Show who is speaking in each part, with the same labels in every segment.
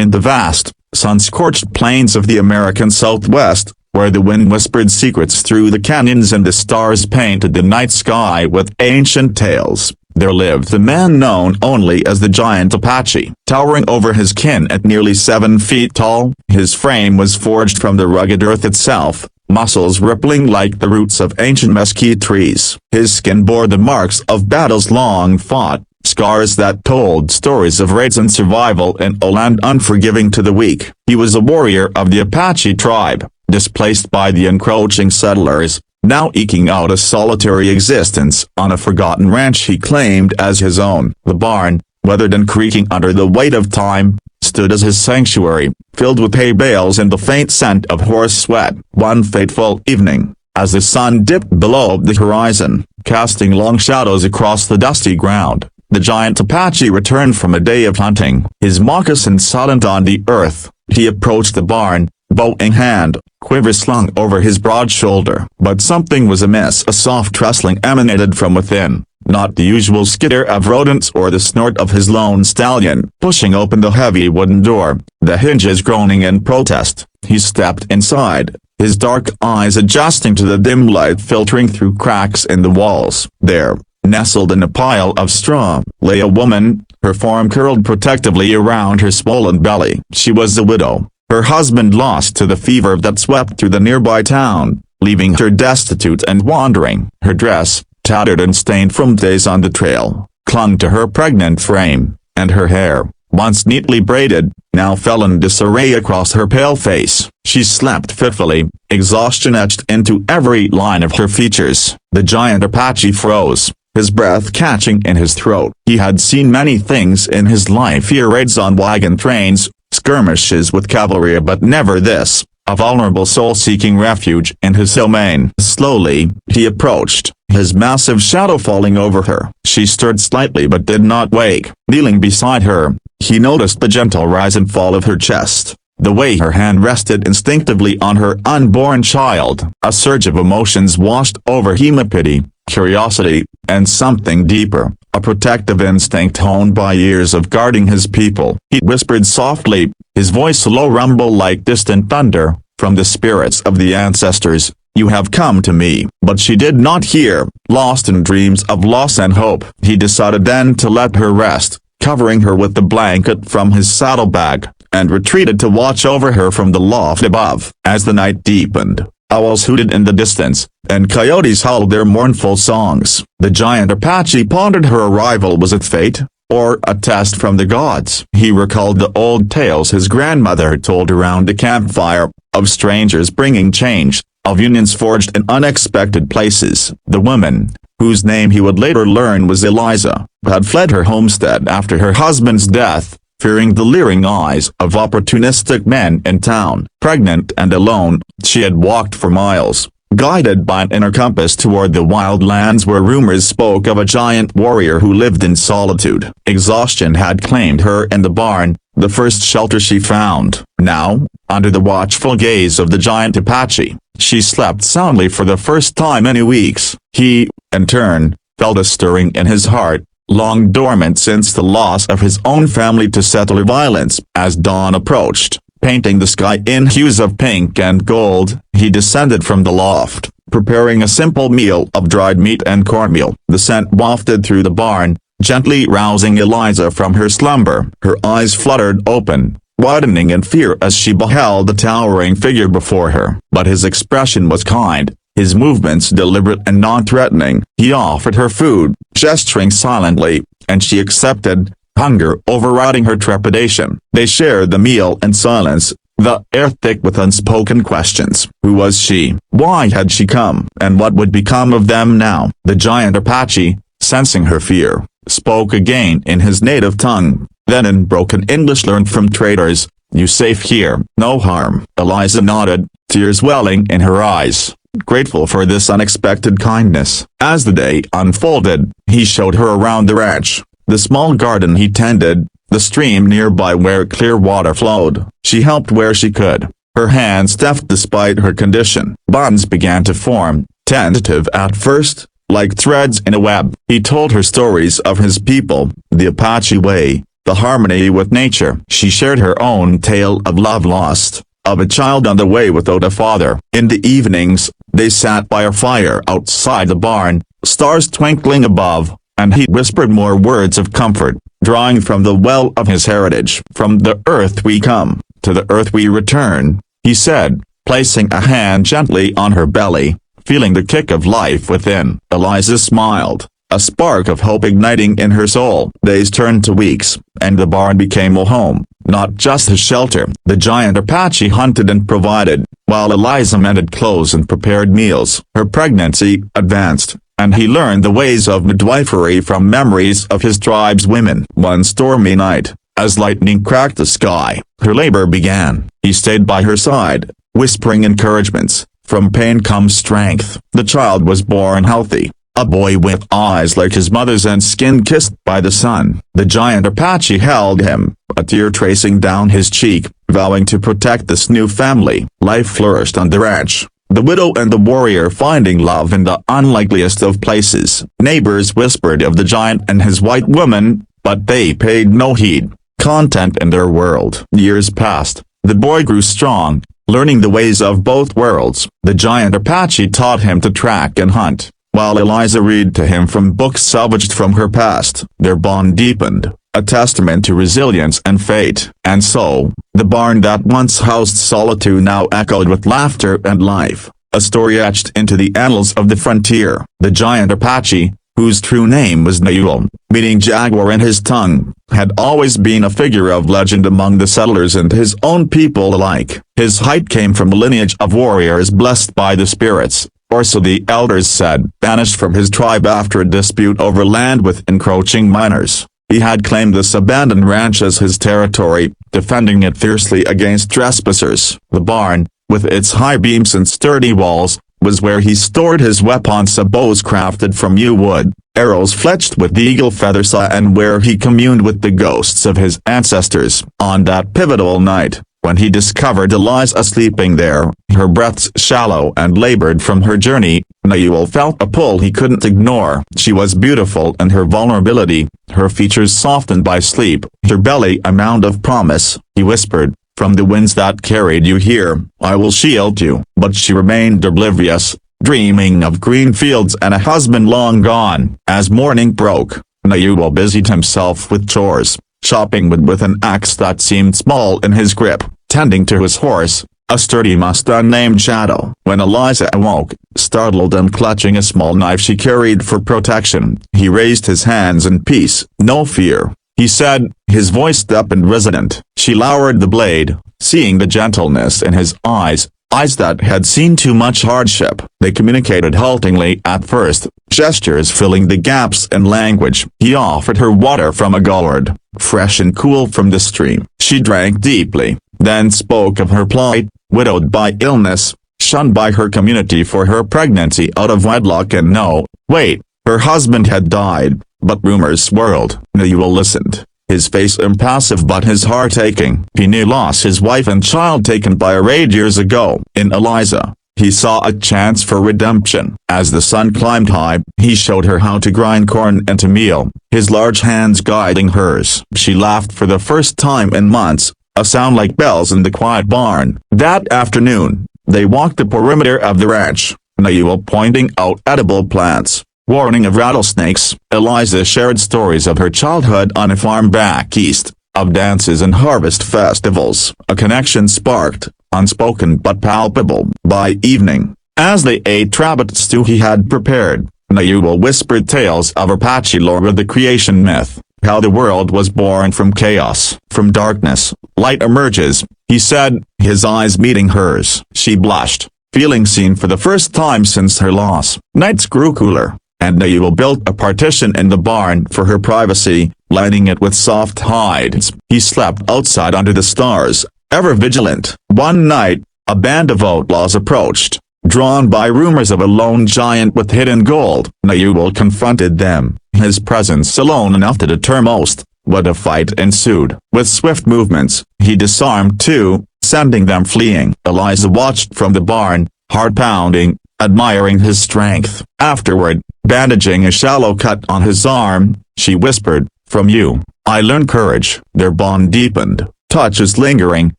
Speaker 1: In the vast, sun-scorched plains of the American Southwest, where the wind whispered secrets through the canyons and the stars painted the night sky with ancient tales, there lived the man known only as the Giant Apache. Towering over his kin at nearly 7 feet tall, his frame was forged from the rugged earth itself, muscles rippling like the roots of ancient mesquite trees. His skin bore the marks of battles long fought, scars that told stories of raids and survival in a land unforgiving to the weak. He was a warrior of the Apache tribe, displaced by the encroaching settlers, now eking out a solitary existence on a forgotten ranch he claimed as his own. The barn, weathered and creaking under the weight of time, stood as his sanctuary, filled with hay bales and the faint scent of horse sweat. One fateful evening, as the sun dipped below the horizon, casting long shadows across the dusty ground, the Giant Apache returned from a day of hunting. His moccasins silent on the earth, he approached the barn, bow in hand, quiver slung over his broad shoulder. But something was amiss. A soft rustling emanated from within, not the usual skitter of rodents or the snort of his lone stallion. Pushing open the heavy wooden door, the hinges groaning in protest, he stepped inside, his dark eyes adjusting to the dim light filtering through cracks in the walls. There, nestled in a pile of straw, lay a woman, her form curled protectively around her swollen belly. She was a widow, her husband lost to the fever that swept through the nearby town, leaving her destitute and wandering. Her dress, tattered and stained from days on the trail, clung to her pregnant frame, and her hair, once neatly braided, now fell in disarray across her pale face. She slept fitfully, exhaustion etched into every line of her features. The Giant Apache froze, his breath catching in his throat. He had seen many things in his life, here raids on wagon trains, skirmishes with cavalry, but never this, a vulnerable soul seeking refuge in his domain. Slowly, he approached, his massive shadow falling over her. She stirred slightly but did not wake. Kneeling beside her, he noticed the gentle rise and fall of her chest, the way her hand rested instinctively on her unborn child. A surge of emotions washed over him: pity, curiosity, and something deeper, a protective instinct honed by years of guarding his people. He whispered softly, his voice a low rumble like distant thunder, "From the spirits of the ancestors, you have come to me." But she did not hear, lost in dreams of loss and hope. He decided then to let her rest, covering her with the blanket from his saddlebag, and retreated to watch over her from the loft above. As the night deepened, owls hooted in the distance, and coyotes howled their mournful songs. The Giant Apache pondered her arrival was it fate, or a test from the gods. He recalled the old tales his grandmother told around the campfire, of strangers bringing change, of unions forged in unexpected places. The woman, whose name he would later learn was Eliza, had fled her homestead after her husband's death, fearing the leering eyes of opportunistic men in town. Pregnant and alone, she had walked for miles, guided by an inner compass toward the wild lands where rumors spoke of a giant warrior who lived in solitude. Exhaustion had claimed her in the barn, the first shelter she found. Now, under the watchful gaze of the Giant Apache, she slept soundly for the first time in weeks. He, in turn, felt a stirring in his heart, long dormant since the loss of his own family to settler violence. As dawn approached, painting the sky in hues of pink and gold, he descended from the loft, preparing a simple meal of dried meat and cornmeal. The scent wafted through the barn, gently rousing Eliza from her slumber. Her eyes fluttered open, widening in fear as she beheld the towering figure before her. But his expression was kind, his movements deliberate and non-threatening. He offered her food, gesturing silently, and she accepted, hunger overriding her trepidation. They shared the meal in silence, the air thick with unspoken questions. Who was she? Why had she come? And what would become of them now? The Giant Apache, sensing her fear, spoke again in his native tongue, then in broken English learned from traders, "You safe here?" "No harm." Eliza nodded, tears welling in her eyes, grateful for this unexpected kindness. As the day unfolded, he showed her around the ranch, the small garden he tended, the stream nearby where clear water flowed. She helped where she could, her hands deft despite her condition. Bonds began to form, tentative at first, like threads in a web. He told her stories of his people, the Apache way, the harmony with nature. She shared her own tale of love lost, of a child on the way without a father. In the evenings, they sat by a fire outside the barn, stars twinkling above, and he whispered more words of comfort, drawing from the well of his heritage. From the earth we come, to the earth we return, he said, placing a hand gently on her belly, feeling the kick of life within. Eliza smiled, a spark of hope igniting in her soul. Days turned to weeks, and the barn became a home, not just a shelter. The giant Apache hunted and provided, while Eliza mended clothes and prepared meals. Her pregnancy advanced, and he learned the ways of midwifery from memories of his tribe's women. One stormy night, as lightning cracked the sky, her labor began. He stayed by her side, whispering encouragements. From pain comes strength. The child was born healthy, a boy with eyes like his mother's and skin kissed by the sun. The giant Apache held him, a tear tracing down his cheek, vowing to protect this new family. Life flourished on the ranch, the widow and the warrior finding love in the unlikeliest of places. Neighbors whispered of the giant and his white woman, but they paid no heed, content in their world. Years passed. The boy grew strong, learning the ways of both worlds. The giant Apache taught him to track and hunt, while Eliza read to him from books salvaged from her past. Their bond deepened, a testament to resilience and fate. And so, the barn that once housed solitude now echoed with laughter and life, a story etched into the annals of the frontier. The giant Apache, whose true name was Nayul, meaning jaguar in his tongue, had always been a figure of legend among the settlers and his own people alike. His height came from a lineage of warriors blessed by the spirits, or so the elders said. Banished from his tribe after a dispute over land with encroaching miners, he had claimed this abandoned ranch as his territory, defending it fiercely against trespassers. The barn, with its high beams and sturdy walls, was where he stored his weapons, bows crafted from yew wood, arrows fletched with eagle feathers, and where he communed with the ghosts of his ancestors. On that pivotal night, when he discovered Eliza sleeping there, her breaths shallow and labored from her journey, Nayul felt a pull he couldn't ignore. She was beautiful in her vulnerability, her features softened by sleep, her belly a mound of promise. He whispered, "From the winds that carried you here, I will shield you." But she remained oblivious, dreaming of green fields and a husband long gone. As morning broke, Nayul busied himself with chores, chopping wood with an axe that seemed small in his grip, tending to his horse, a sturdy Mustang named Shadow. When Eliza awoke, startled and clutching a small knife she carried for protection, he raised his hands in peace. "No fear," he said, his voice deep and resonant. She lowered the blade, seeing the gentleness in his eyes that had seen too much hardship. They communicated haltingly at first, gestures filling the gaps in language. He offered her water from a gourd, fresh and cool from the stream. She drank deeply, then spoke of her plight, widowed by illness, shunned by her community for her pregnancy out of wedlock, and her husband had died. But rumors swirled. Nayul listened, his face impassive but his heart aching. He knew lost his wife and child taken by a raid years ago. In Eliza, he saw a chance for redemption. As the sun climbed high, he showed her how to grind corn into meal, his large hands guiding hers. She laughed for the first time in months, a sound like bells in the quiet barn. That afternoon, they walked the perimeter of the ranch, Nayul pointing out edible plants, warning of rattlesnakes. Eliza shared stories of her childhood on a farm back east, of dances and harvest festivals. A connection sparked, unspoken but palpable. By evening, as they ate rabbit stew he had prepared, Nayul whispered tales of Apache lore, of the creation myth, how the world was born from chaos. From darkness, light emerges, he said, his eyes meeting hers. She blushed, feeling seen for the first time since her loss. Nights grew cooler, and Nayul built a partition in the barn for her privacy, lining it with soft hides. He slept outside under the stars, ever vigilant. One night, a band of outlaws approached, drawn by rumors of a lone giant with hidden gold. Nayul confronted them, his presence alone enough to deter most. But a fight ensued. With swift movements, he disarmed two, sending them fleeing. Eliza watched from the barn, heart pounding, admiring his strength. Afterward, bandaging a shallow cut on his arm, she whispered, "From you, I learned courage. Their bond deepened, touches lingering,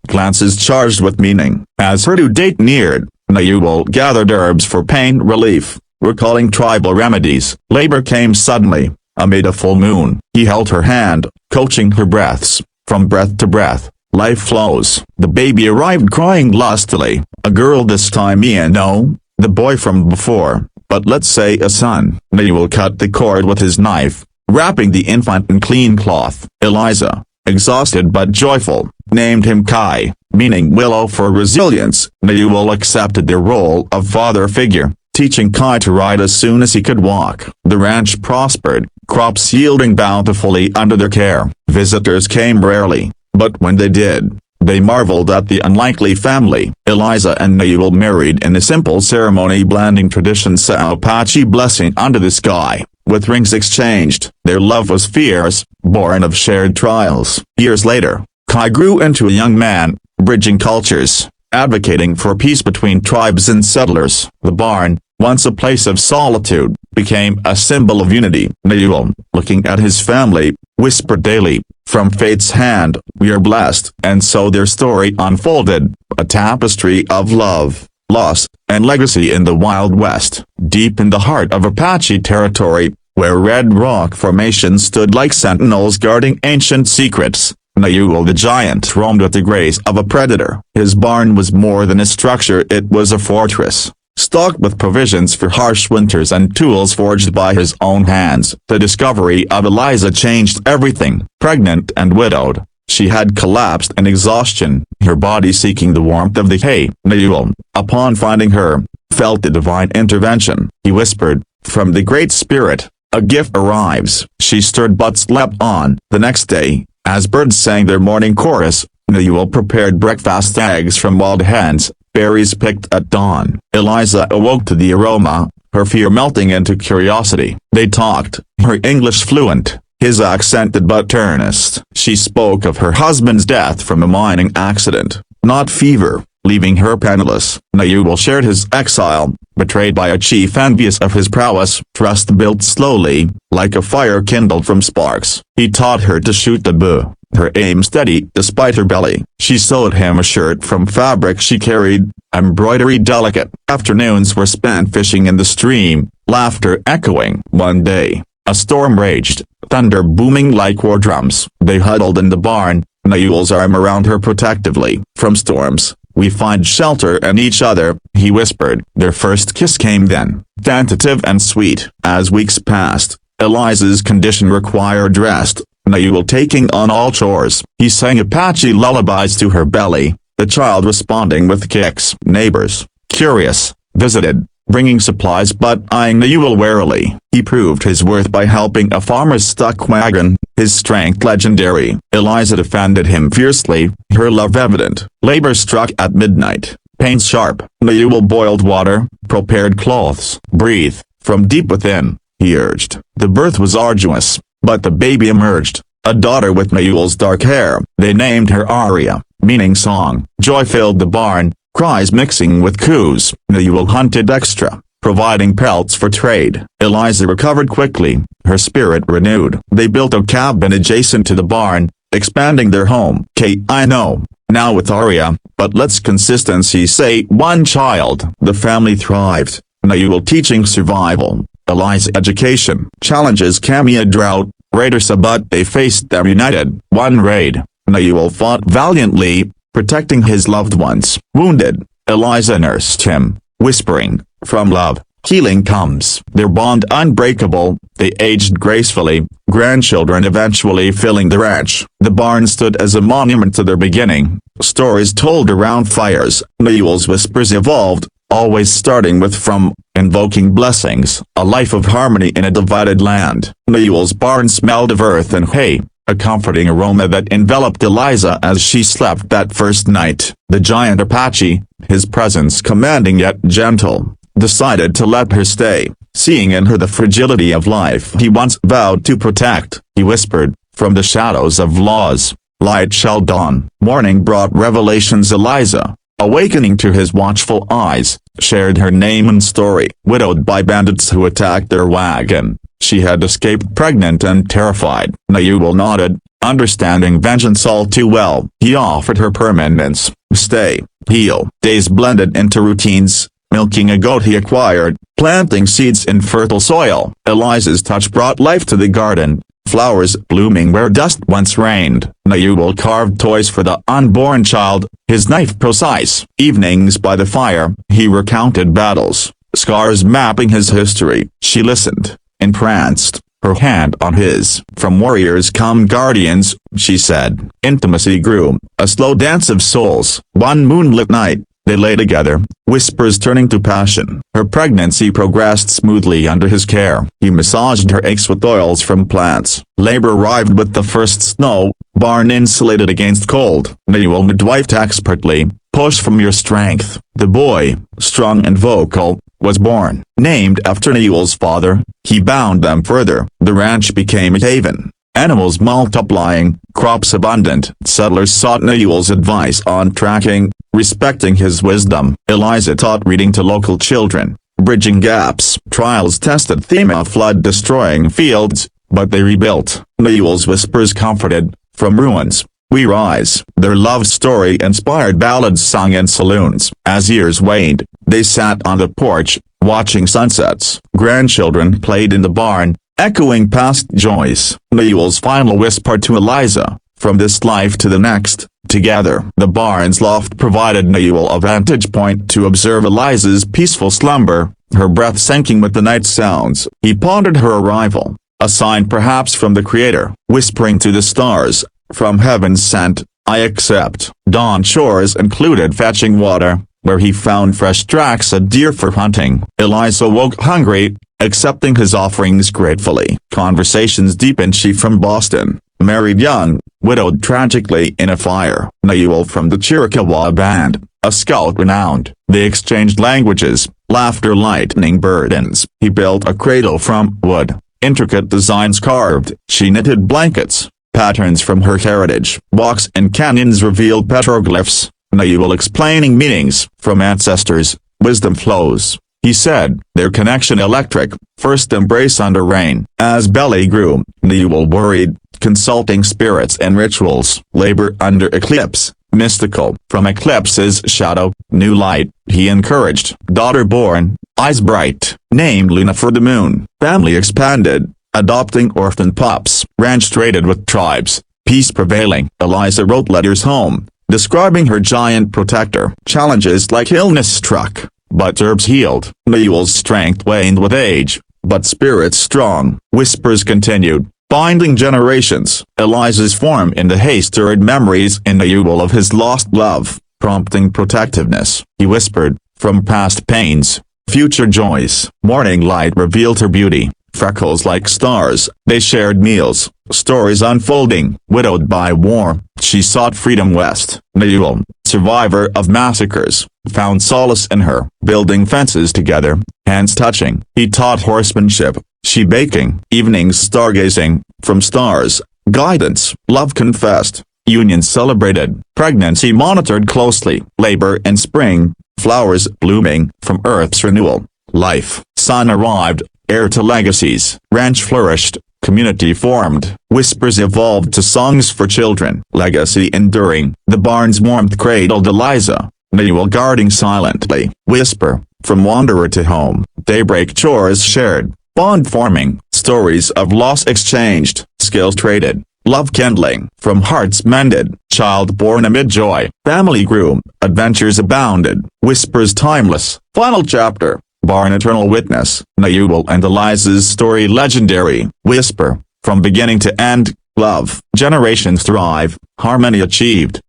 Speaker 1: glances charged with meaning. As her due date neared, Nayuel gathered herbs for pain relief, recalling tribal remedies. Labor came suddenly, amid a full moon. He held her hand, coaching her breaths. From breath to breath, life flows. The baby arrived crying lustily. A girl this time, no, the boy from before, but let's say a son. Nayuel cut the cord with his knife, wrapping the infant in clean cloth. Eliza, exhausted but joyful, named him Kai, meaning willow for resilience. Nayuel accepted the role of father figure, teaching Kai to ride as soon as he could walk. The ranch prospered, crops yielding bountifully under their care. Visitors came rarely, but when they did, they marveled at the unlikely family. Eliza and Nayuel married in a simple ceremony blending tradition's Apache blessing under the sky. With rings exchanged, their love was fierce, born of shared trials. Years later, Kai grew into a young man, bridging cultures, advocating for peace between tribes and settlers. The barn, once a place of solitude, became a symbol of unity. Nayuel, looking at his family, whispered daily, "From fate's hand, we are blessed." And so their story unfolded, a tapestry of love, loss, and legacy in the Wild West. Deep in the heart of Apache territory, where red rock formations stood like sentinels guarding ancient secrets, Nayuel the giant roamed with the grace of a predator. His barn was more than a structure, it was a fortress, stocked with provisions for harsh winters and tools forged by his own hands. The discovery of Eliza changed everything. Pregnant and widowed, she had collapsed in exhaustion, her body seeking the warmth of the hay. Nayuel, upon finding her, felt the divine intervention. He whispered, "From the Great Spirit, a gift arrives." She stirred but slept on. The next day, as birds sang their morning chorus, Nayuel prepared breakfast: eggs from wild hens, berries picked at dawn. Eliza awoke to the aroma, her fear melting into curiosity. They talked, her English fluent, his accented but earnest. She spoke of her husband's death from a mining accident, not fever, leaving her penniless. Nayuel shared his exile, betrayed by a chief envious of his prowess. Trust built slowly, like a fire kindled from sparks. He taught her to shoot the bow, her aim steady despite her belly. She sewed him a shirt from fabric she carried, embroidery delicate. Afternoons were spent fishing in the stream, laughter echoing. One day, a storm raged, thunder booming like war drums. They huddled in the barn, Nayuel's arm around her protectively. "From storms, we find shelter in each other," he whispered. Their first kiss came then, tentative and sweet. As weeks passed, Eliza's condition required rest, Nayuel taking on all chores. He sang Apache lullabies to her belly, the child responding with kicks. Neighbors, curious, visited, bringing supplies but eyeing Nayuel warily. He proved his worth by helping a farmer's stuck wagon, his strength legendary. Eliza defended him fiercely, her love evident. Labor struck at midnight, pains sharp. Nayuel boiled water, prepared cloths. "Breathe, from deep within," he urged. The birth was arduous, but the baby emerged, a daughter with Nayuel's dark hair. They named her Aria, meaning song. Joy filled the barn, cries mixing with coos. Nayuel hunted extra, providing pelts for trade. Eliza recovered quickly, her spirit renewed. They built a cabin adjacent to the barn, expanding their home. I know, now with Aria, but let's consistency say one child. The family thrived, Nayuel teaching survival, Eliza education. Challenges came: a drought, raiders, but they faced them united. One raid, Nayuel fought valiantly, protecting his loved ones. Wounded, Eliza nursed him, whispering, "From love, healing comes." Their bond unbreakable, they aged gracefully, grandchildren eventually filling the ranch. The barn stood as a monument to their beginning, stories told around fires. Nayuel's whispers evolved, always starting with "from," invoking blessings. A life of harmony in a divided land. Nayuel's barn smelled of earth and hay, a comforting aroma that enveloped Eliza as she slept that first night. The giant Apache, his presence commanding yet gentle, decided to let her stay, seeing in her the fragility of life he once vowed to protect. He whispered, "From the shadows of laws, light shall dawn." Morning brought revelations. Eliza, awakening to his watchful eyes, shared her name and story. Widowed by bandits who attacked their wagon, She had escaped pregnant and terrified. Nayuel nodded, understanding vengeance all too well. He offered her permanence, stay, heal. Days blended into routines, milking a goat he acquired, planting seeds in fertile soil. Eliza's touch brought life to the garden, flowers blooming where dust once reigned. Nayuel carved toys for the unborn child, his knife precise. Evenings by the fire, he recounted battles, scars mapping his history. She listened, entranced, her hand on his. From warriors come guardians, she said. Intimacy grew, a slow dance of souls. One moonlit night, they lay together, whispers turning to passion. Her pregnancy progressed smoothly under his care. He massaged her aches with oils from plants. Labor arrived with the first snow, barn insulated against cold. Nayuel midwifed expertly, push from your strength. The boy, strong and vocal, was born. Named after Nayuel's father, he bound them further. The ranch became a haven. Animals multiplying, crops abundant. Settlers sought Nayuel's advice on tracking, respecting his wisdom. Eliza taught reading to local children, bridging gaps. Trials tested FEMA flood-destroying fields, but they rebuilt. Nayuel's whispers comforted, from ruins, we rise. Their love story inspired ballads sung in saloons. As years waned, they sat on the porch, watching sunsets. Grandchildren played in the barn, echoing past joys. Nayuel's final whisper to Eliza, from this life to the next, together. The barn's loft provided Nayuel a vantage point to observe Eliza's peaceful slumber, her breath sinking with the night sounds. He pondered her arrival, a sign perhaps from the Creator, whispering to the stars, from heaven sent, I accept. Dawn chores included fetching water, where he found fresh tracks of deer for hunting. Eliza woke hungry, accepting his offerings gratefully. Conversations deepened. She from Boston, married young, widowed tragically in a fire. Nayuel from the Chiricahua band, a scout renowned. They exchanged languages, laughter lightening burdens. He built a cradle from wood, intricate designs carved. She knitted blankets, patterns from her heritage. Walks in canyons revealed petroglyphs, Nayuel explaining meanings. From ancestors, wisdom flows. He said, their connection electric, first embrace under rain. As belly grew, Nayuel worried, consulting spirits and rituals. Labor under eclipse, mystical. From eclipse's shadow, new light, he encouraged. Daughter born, eyes bright, named Luna for the moon. Family expanded, adopting orphan pups. Ranch traded with tribes, peace prevailing. Eliza wrote letters home, describing her giant protector. Challenges like illness struck, but herbs healed. Nayuel's strength waned with age, but spirits strong. Whispers continued, binding generations. Eliza's form in the hay stirred memories in Nayuel of his lost love, prompting protectiveness. He whispered, from past pains, future joys. Morning light revealed her beauty, freckles like stars. They shared meals, stories unfolding. Widowed by war, she sought freedom west. Nayuel, survivor of massacres, found solace in her. Building fences together, hands touching. He taught horsemanship, she baking. Evenings stargazing, from stars, guidance. Love confessed, union celebrated. Pregnancy monitored closely. Labor in spring, flowers blooming. From earth's renewal, life. Sun arrived, heir to legacies. Ranch flourished, community formed. Whispers evolved to songs for children. Legacy enduring. The barn's warmth cradled Eliza, Nayuel guarding silently. Whisper, from wanderer to home. Daybreak chores shared, bond forming. Stories of loss exchanged, skills traded, love kindling. From hearts mended, child born amid joy. Family grew, adventures abounded. Whispers timeless. Final chapter. Barn eternal witness. Nayuel and Eliza's story legendary. Whisper, from beginning to end, love. Generations thrive, harmony achieved.